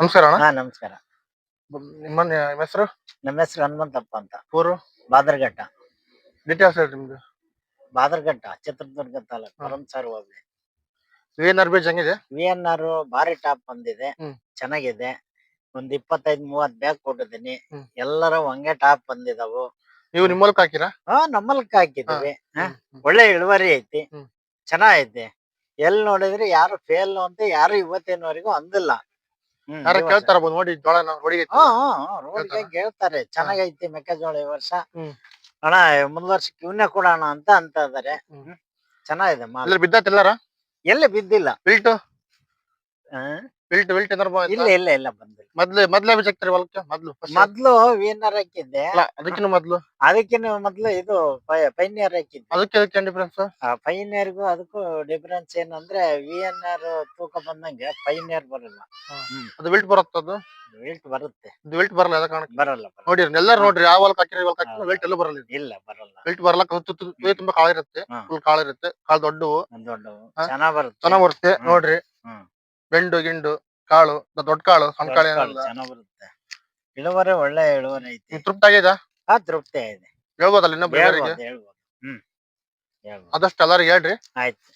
ನಮಸ್ಕಾರ ಅಣ್ಣ. ಹಾ ನಮಸ್ಕಾರ. ನಿಮ್ಮ ಹೆಸರು? ನಮ್ಮ ಹೆಸರು ಹನುಮಂತಪ್ಪ ಅಂತ. ಊರು? ಬಾದರಘಟ್ಟ. ಡೀಟೇಲ್ಸ್ ಹೇಳಿ ನಿಮ್ದು. ಬಾದರಘಟ್ಟ ಚಿತ್ರದುರ್ಗ ತಾಲೂಕು ಹಾ. ಪರಮಸಾರ ಹೋಗ್ಲಿ. VNR ಬೀಜ ಹೆಂಗಿದೆ? VNR ಭಾರಿ ಟಾಪ್ ಬಂದಿದೆ. ಹ್ಮ್. ಚೆನ್ನಾಗಿದೆ. ಒಂದ್ 25-30 ಬ್ಯಾಗ್ ಕೊಟ್ಟಿದ್ದೀನಿ. ಹ್ಮ್. ಎಲ್ಲರೂ ಹಂಗೆ ಟಾಪ್ ಬಂದಿದಾವು. ನೀವು ನಿಮ್ಮ ಹೊಲಕ್ಕೆ ಹಾಕಿರಾ? ನಮ್ಮಲ್ಕ್ ಹಾಕಿದೀವಿ. ಹ್ಮ್. ಒಳ್ಳೆ ಇಳುವರಿ ಐತಿ. ಹ್ಮ್. ಚೆನ್ನಾಗೈತೆ. ಎಲ್ ನೋಡಿದ್ರೆ ಯಾರು ಫೇಲ್ ಅಂತ ಯಾರು ಇವತ್ತಿನವರೆಗೂ ಅಂದಿಲ್ಲ. ಯಾರ ಕೇಳ್ತಾರ ನೋಡಿ ಜೋಳ ಹೊಡಿಗೆ? ರೋಡ್ಗೆ ಹೇಳ್ತಾರೆ ಚೆನ್ನಾಗೈತಿ ಮೆಕ್ಕೆಜೋಳ ಈ ವರ್ಷ. ಹ್ಮ್. ಅಣ್ಣ ಮುಂದ್ ವರ್ಷಕ್ಕೆ ಇವನ್ನೇ ಕೊಡೋಣ ಅಂತ ಇದಾರೆ. ಚೆನ್ನಾಗಿದೆ ಮಾಲ್. ಬಿದ್ದಾತಿಲ್ಲಾರ? ಎಲ್ಲಿ ಬಿದ್ದಿಲ್ಲ. ಬಿಲ್ಟ್ ಆ? ಬಿಲ್ಟ್ ಇಲ್ಲ ಇಲ್ಲ ಇಲ್ಲ ಬಂದಿಲ್ಲ. ಮೊದ್ಲೇ ಬೀಜ ಹಾಕ್ತಾರೆ ಹೊಲಕ್ಕೆ? ಮೊದ್ಲು VNR ಹಾಕಿದ್ದೆ. ಅದಕ್ಕಿಂತ ಮೊದ್ಲು ಅದಕ್ಕಿನ್ನ ಮೊದ್ಲು ಇದು ಪೈನಿಯರ್ ಹಾಕಿದ್ದೆ. ಅದಕ್ಕೆ ಏನ್ ಡಿಫ್ರೆನ್ಸ್? ಪೈನಿಯರ್ಗೂ ಅದಕ್ಕೂ ಡಿಫ್ರೆನ್ಸ್ ಏನಂದ್ರೆ VNR ತೂಕ ಬಂದಂಗೆ ಪೈನಿಯರ್ ಬರಲ್ಲ. ಅದು ಬಿಲ್ಟ್ ಬರುತ್ತದು? ವಿಲ್ಟ್ ಬರುತ್ತೆ. ಬಿಲ್ಟ್ ಬರಲ್ಲ ಅದ ಕಾರಣಕ್ಕೆ ಬರಲ್ಲ. ನೋಡಿ ಎಲ್ಲಾರು ನೋಡ್ರಿ ಯಾವ ಹೊಲಕ್ಕೆ ಹಾಕಿರಿ ಹೊಲಕ್ಕೆ ಹಾಕಿದ್ರೆ ಬಿಲ್ಟ್ ಎಲ್ಲೂ ಬರಲ್ಲ. ಇಲ್ಲ ಬರಲ್ಲ. ಬಿಲ್ಟ್ ಬರಲ್ಲ. ತುಂಬಾ ಕಾಳು ಇರುತ್ತೆ. ಫುಲ್ ಕಾಳು ಇರುತ್ತೆ. ಕಾಳು ದೊಡ್ಡವು ದೊಡ್ಡವು ಚೆನ್ನಾಗ್ ಬರುತ್ತೆ. ಚೆನ್ನಾಗ್ ಬರುತ್ತೆ ನೋಡ್ರಿ. ಬೆಂಡು ಗಿಂಡು ಕಾಳು ದೊಡ್ಡ ಕಾಳು ಸಣ್ಣ ಕಾಳು ಚೆನ್ನಾಗ್ ಬರುತ್ತೆ. ಇಳುವರಿ ಒಳ್ಳೆ ಇಳುವರಿ ಐತಿ. ತೃಪ್ತಿ ಆಗಿದೆ? ತೃಪ್ತಿ ಆಗಿದೆ. ಹೇಳ್ಬೋದಲ್ಲ ಇನ್ನೊಬ್ರು? ಹೇಳ್ಬೋದು. ಆದಷ್ಟು ಎಲ್ಲಾರಿಗೆ ಹೇಳ್ರಿ. ಆಯ್ತು.